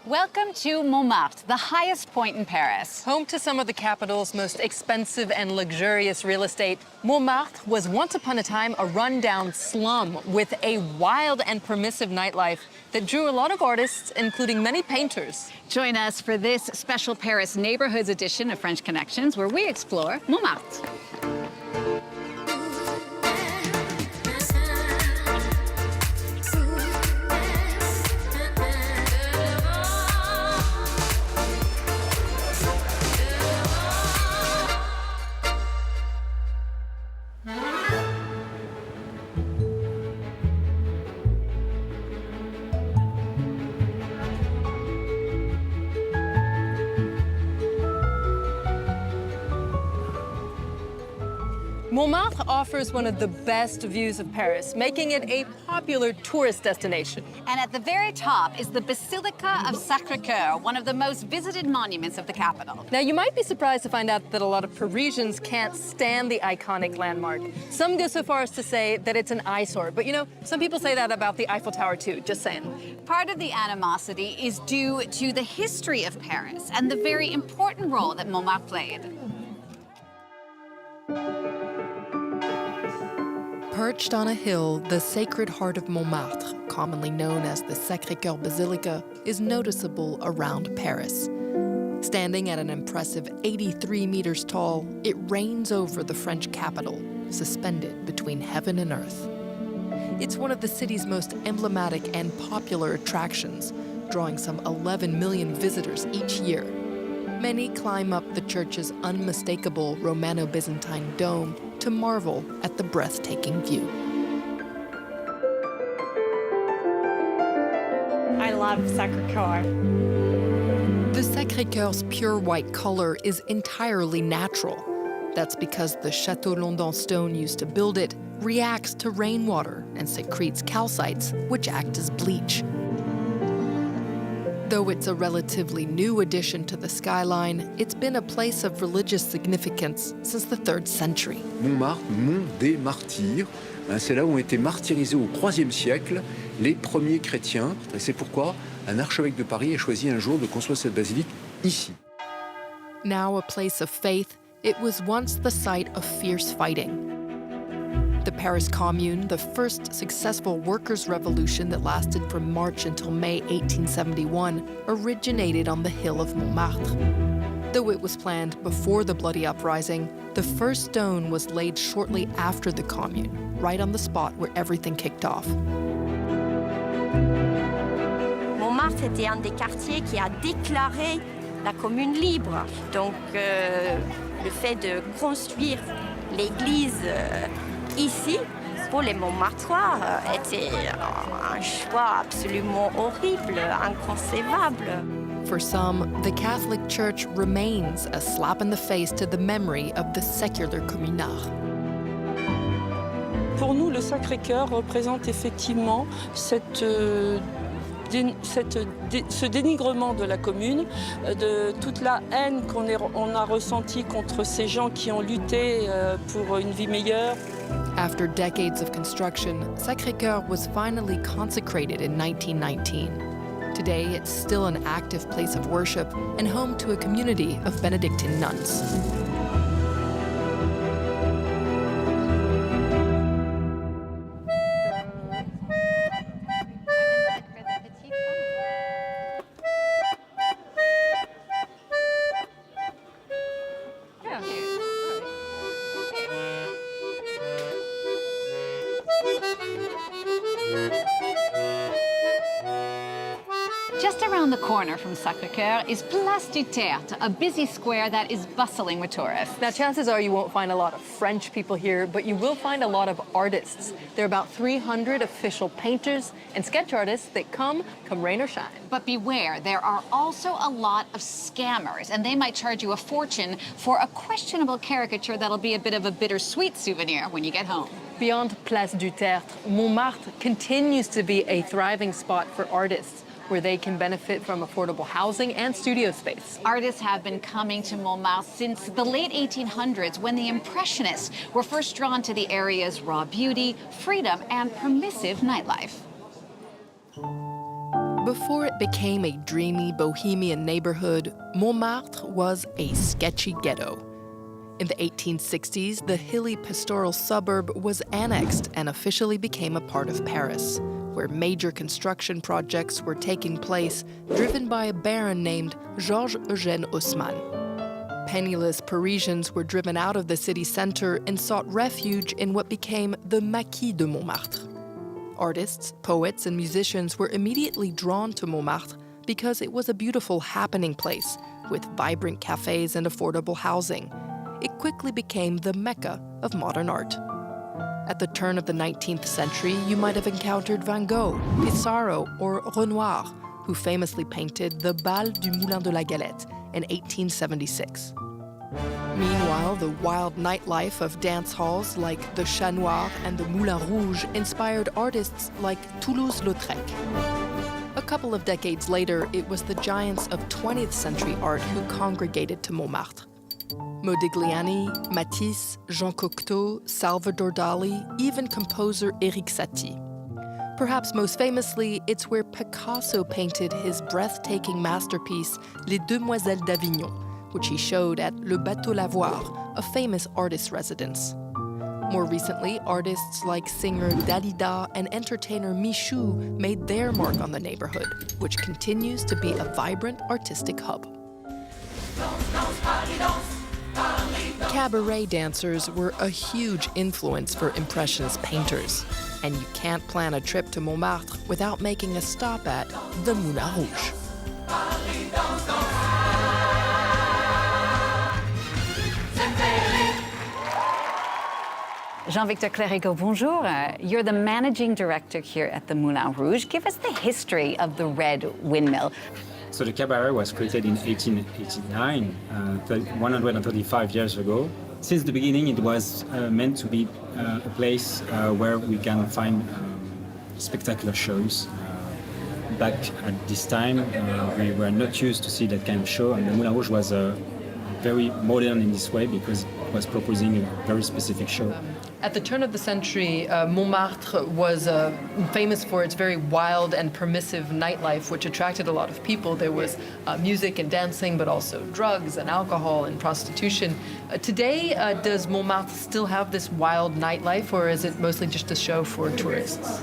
Welcome to Montmartre, the highest point in Paris. Home to some of the capital's most expensive and luxurious real estate, Montmartre was once upon a time a rundown slum with a wild and permissive nightlife that drew a lot of artists, including many painters. Join us for this special Paris Neighborhoods edition of French Connections, where we explore Montmartre. Montmartre offers one of the best views of Paris, making it a popular tourist destination. And at the very top is the Basilica of Sacré-Cœur, one of the most visited monuments of the capital. Now, you might be surprised to find out that a lot of Parisians can't stand the iconic landmark. Some go so far as to say that it's an eyesore, but you know, some people say that about the Eiffel Tower too, just saying. Part of the animosity is due to the history of Paris and the very important role that Montmartre played. Perched on a hill, the Sacred Heart of Montmartre, commonly known as the Sacré-Cœur Basilica, is noticeable around Paris. Standing at an impressive 83 meters tall, it reigns over the French capital, suspended between heaven and earth. It's one of the city's most emblematic and popular attractions, drawing some 11 million visitors each year. Many climb up the church's unmistakable Romano-Byzantine dome to marvel at the breathtaking view. I love Sacré-Cœur. The Sacré-Cœur's pure white color is entirely natural. That's because the Château London stone used to build it reacts to rainwater and secretes calcites, which act as bleach. Though it's a relatively new addition to the skyline, it's been a place of religious significance since the 3rd century. Montmartre, Mont des Martyrs, c'est là où ont été martyrisés au IIIe siècle les premiers chrétiens. Et c'est pourquoi un archevêque de Paris a choisi un jour de construire cette basilique ici. Now a place of faith, it was once the site of fierce fighting. The Paris Commune, the first successful workers' revolution that lasted from March until May 1871, originated on the hill of Montmartre. Though it was planned before the bloody uprising, the first stone was laid shortly after the Commune, right on the spot where everything kicked off. Montmartre était un des quartiers qui a déclaré la commune libre. Donc le fait de construire l'église ici, pour les Montmartrois, était un choix absolument horrible, inconcevable. For some, the Catholic Church remains a slap in the face to the memory of the secular communard. Pour nous, le Sacré-Cœur représente effectivement ce dénigrement de la commune, de toute la haine qu'on a ressentie contre ces gens qui ont lutté pour une vie meilleure. After decades of construction, Sacré-Cœur was finally consecrated in 1919. Today, it's still an active place of worship and home to a community of Benedictine nuns. Just around the corner from Sacré-Cœur is Place du Théâtre, a busy square that is bustling with tourists. Now, chances are you won't find a lot of French people here, but you will find a lot of artists. There are about 300 official painters and sketch artists that come rain or shine. But beware, there are also a lot of scammers, and they might charge you a fortune for a questionable caricature that'll be a bit of a bittersweet souvenir when you get home. Beyond Place du Théâtre, Montmartre continues to be a thriving spot for artists, where they can benefit from affordable housing and studio space. Artists have been coming to Montmartre since the late 1800s, when the Impressionists were first drawn to the area's raw beauty, freedom, and permissive nightlife. Before it became a dreamy bohemian neighborhood, Montmartre was a sketchy ghetto. In the 1860s, the hilly pastoral suburb was annexed and officially became a part of Paris, where major construction projects were taking place, driven by a baron named Georges-Eugène Haussmann. Penniless Parisians were driven out of the city center and sought refuge in what became the Maquis de Montmartre. Artists, poets, and musicians were immediately drawn to Montmartre because it was a beautiful happening place with vibrant cafes and affordable housing. It quickly became the Mecca of modern art. At the turn of the 19th century, you might have encountered Van Gogh, Pissarro, or Renoir, who famously painted the Bal du Moulin de la Galette in 1876. Meanwhile, the wild nightlife of dance halls like the Chat Noir and the Moulin Rouge inspired artists like Toulouse-Lautrec. A couple of decades later, it was the giants of 20th century art who congregated to Montmartre. Modigliani, Matisse, Jean Cocteau, Salvador Dali, even composer Éric Satie. Perhaps most famously, it's where Picasso painted his breathtaking masterpiece, Les Demoiselles d'Avignon, which he showed at Le Bateau Lavoir, a famous artist's residence. More recently, artists like singer Dalida and entertainer Michou made their mark on the neighborhood, which continues to be a vibrant artistic hub. Cabaret dancers were a huge influence for Impressionist painters, and you can't plan a trip to Montmartre without making a stop at the Moulin Rouge. Jean-Victor Clérigo, bonjour. You're the managing director here at the Moulin Rouge. Give us the history of the Red Windmill. So the cabaret was created in 1889, 135 years ago. Since the beginning, it was meant to be a place where we can find spectacular shows. Back at this time, we were not used to see that kind of show, and the Moulin Rouge was very modern in this way because it was proposing a very specific show. At the turn of the century, Montmartre was famous for its very wild and permissive nightlife, which attracted a lot of people. There was music and dancing, but also drugs and alcohol and prostitution. Today, does Montmartre still have this wild nightlife, or is it mostly just a show for tourists?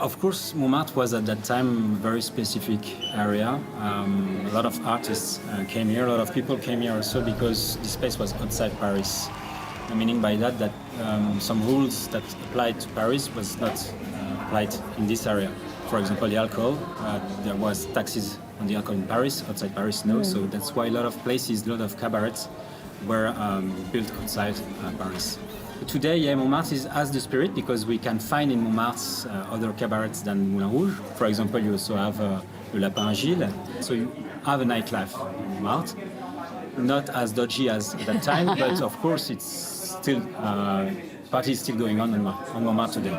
Of course, Montmartre was at that time a very specific area. A lot of artists came here, a lot of people came here also because this place was outside Paris. Meaning by that some rules that applied to Paris was not applied in this area. For example, the alcohol, there was taxes on the alcohol in Paris, outside Paris no, so that's why a lot of places, a lot of cabarets were built outside Paris. But today, yeah, Montmartre has the spirit because we can find in Montmartre other cabarets than Moulin Rouge. For example, you also have Le Lapin Agile, so you have a nightlife in Montmartre. Not as dodgy as at that time, but of course it's still, party is still going on Montmartre today.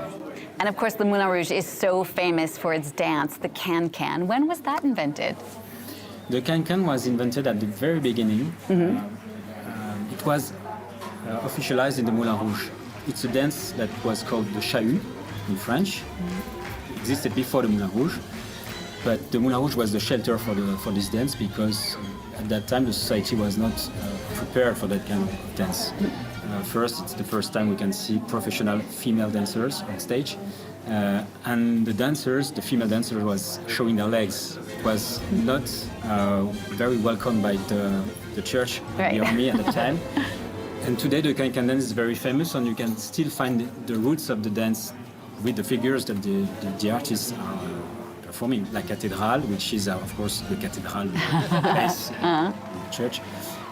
And of course, the Moulin Rouge is so famous for its dance, the cancan. When was that invented? The cancan was invented at the very beginning. It was officialized in the Moulin Rouge. It's a dance that was called the chahut in French. It existed before the Moulin Rouge, but the Moulin Rouge was the shelter for this dance because at that time the society was not prepared for that kind of dance. First, it's the first time we can see professional female dancers on stage. And the dancers, the female dancers, was showing their legs. It was not very welcomed by the church, the army at the time. And today the cancan dance is very famous, and you can still find the roots of the dance with the figures that the artists are performing, La Cathédrale, which is, of course, the cathedral place in the church.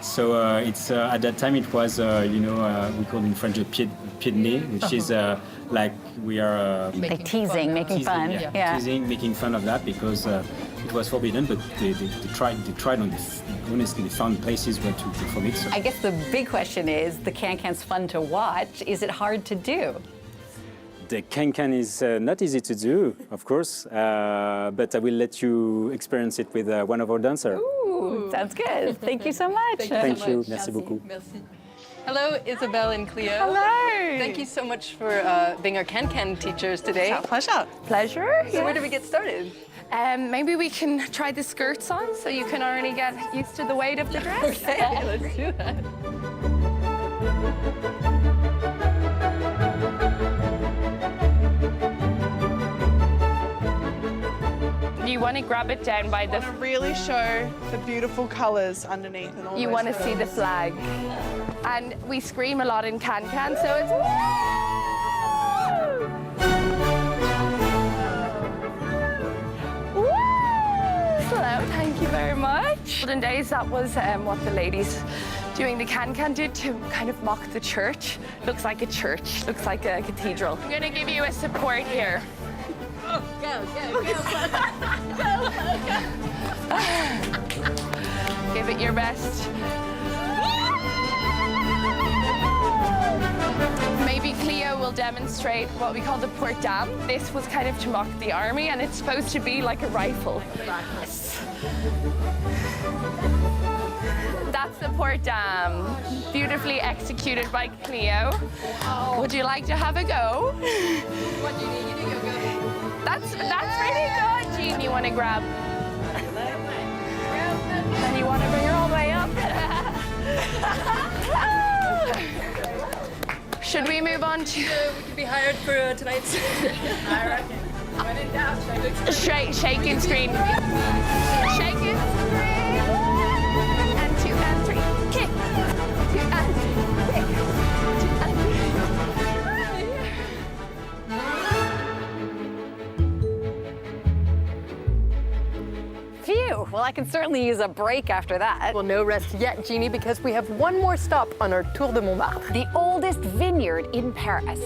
So it's at that time it was, we call in French a pied de nez, which is like we are Like teasing, making fun. Yeah, teasing, making fun of that because it was forbidden, but they tried on this. Honestly, they found places where to perform it. So. I guess the big question is, the cancan's fun to watch. Is it hard to do? The cancan is not easy to do, of course, but I will let you experience it with one of our dancers. Ooh, sounds good. Thank you so much. Thank you. Merci beaucoup. Merci. Hello, Isabelle and Cleo. Hello. Thank you so much for being our can-can teachers today. It's our pleasure. Pleasure. So where do we get started? Maybe we can try the skirts on so you can already get used to the weight of the dress. Okay, let's do that. You want to grab it down by the... Really show the beautiful colours underneath and all You those want to see the frills. flag. And we scream a lot in cancan, so it's... Woo! Slow, thank you very much. Olden days, that was what the ladies doing the cancan did to kind of mock the church. Looks like a church, looks like a cathedral. I'm going to give you a support here. Give it your best. Maybe Cleo will demonstrate what we call the port dam. This was kind of to mock the army, and it's supposed to be like a rifle. Yes. That's the port dam. Beautifully executed by Cleo. Would you like to have a go? What do you need? You go. That's really good, Gene. You want to grab? And you want to bring her all the way up? Should we move on to... We could be hired for tonight's... I reckon. When in doubt, shake and scream. Shake and scream. And 2 and 3. Kick. 2 and 3. Kick. 2 and 3. Phew, well, I can certainly use a break after that. Well, no rest yet, Genie, because we have one more stop on our Tour de Montmartre. The oldest vineyard in Paris.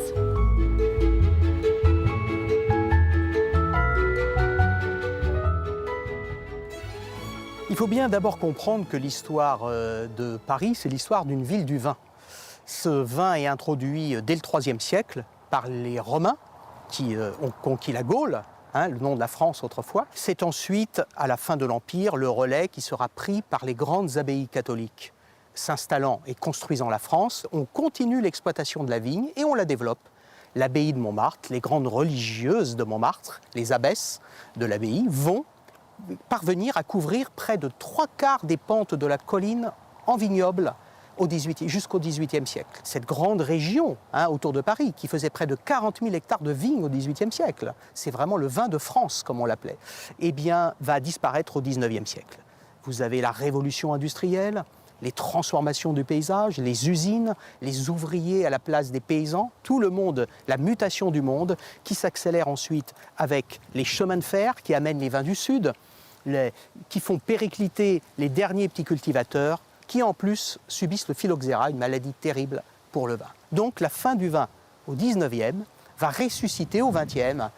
Il faut bien d'abord comprendre que l'histoire de Paris, c'est l'histoire d'une ville du vin. Ce vin est introduit dès le IIIe siècle par les Romains qui ont conquis la Gaule, le nom de la France autrefois. C'est ensuite, à la fin de l'Empire, le relais qui sera pris par les grandes abbayes catholiques. S'installant et construisant la France, on continue l'exploitation de la vigne et on la développe. L'abbaye de Montmartre, les grandes religieuses de Montmartre, les abbesses de l'abbaye, vont parvenir à couvrir près de 3/4 des pentes de la colline en vignoble jusqu'au XVIIIe siècle. Cette grande région autour de Paris, qui faisait près de 40 000 hectares de vignes au XVIIIe siècle, c'est vraiment le vin de France, comme on l'appelait, eh bien, va disparaître au XIXe siècle. Vous avez la révolution industrielle, les transformations du paysage, les usines, les ouvriers à la place des paysans, tout le monde, la mutation du monde, qui s'accélère ensuite avec les chemins de fer qui amènent les vins du Sud, qui font péricliter les derniers petits cultivateurs, qui en plus subissent le phylloxéra, une maladie terrible pour le vin. Donc la fin du vin au XIXe va ressusciter au XXe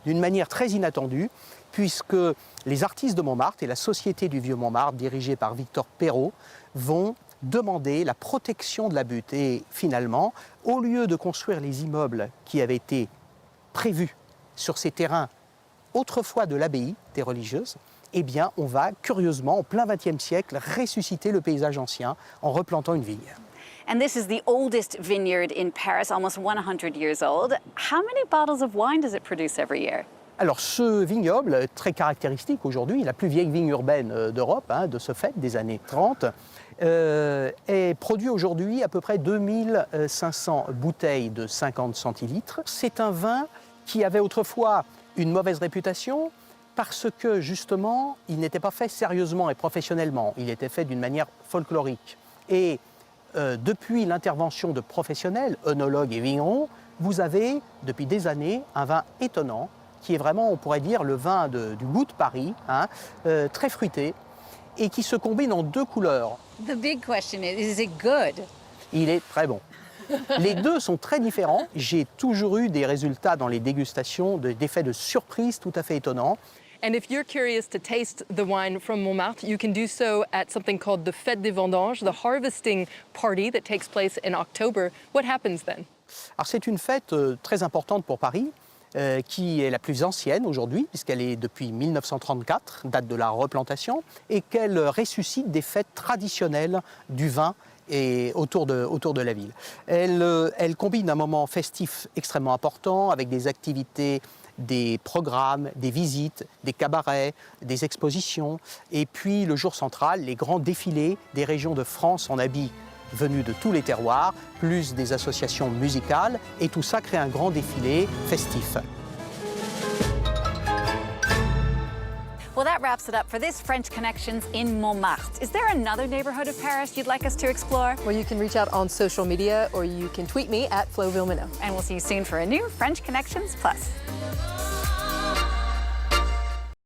d'une manière très inattendue, puisque les artistes de Montmartre et la Société du Vieux Montmartre, dirigée par Victor Perrault, vont demander la protection de la butte. Et finalement, au lieu de construire les immeubles qui avaient été prévus sur ces terrains autrefois de l'abbaye des religieuses, eh bien, on va curieusement, en plein XXe siècle, ressusciter le paysage ancien en replantant une vigne. And this is the oldest vineyard in Paris, almost 100 years old. How many bottles of wine does it produce every year? Alors, ce vignoble, très caractéristique aujourd'hui, la plus vieille vigne urbaine d'Europe, de ce fait, des années 30, est produit aujourd'hui à peu près 2500 bouteilles de 50 centilitres. C'est un vin qui avait autrefois une mauvaise réputation, parce que, justement, il n'était pas fait sérieusement et professionnellement. Il était fait d'une manière folklorique. Et depuis l'intervention de professionnels, œnologues et vignerons, vous avez, depuis des années, un vin étonnant, qui est vraiment, on pourrait dire, le vin du goût de Paris, très fruité, et qui se combine en 2 couleurs. The big question is it good? Il est très bon. Les deux sont très différents. J'ai toujours eu des résultats dans les dégustations, d'effets de surprise tout à fait étonnants. And if you're curious to taste the wine from Montmartre, you can do so at something called the Fête des Vendanges, the harvesting party that takes place in October. What happens then? Alors c'est une fête très importante pour Paris, qui est la plus ancienne aujourd'hui, puisqu'elle est depuis 1934, date de la replantation, et qu'elle ressuscite des fêtes traditionnelles du vin et autour de la ville. Elle combine un moment festif extrêmement important avec des activités des programmes, des visites, des cabarets, des expositions. Et puis le jour central, les grands défilés des régions de France en habits venus de tous les terroirs, plus des associations musicales. Et tout ça crée un grand défilé festif. Well, that wraps it up for this French Connections in Montmartre. Is there another neighborhood of Paris you'd like us to explore? Well, you can reach out on social media or you can tweet me at Villeminot. And we'll see you soon for a new French Connections Plus.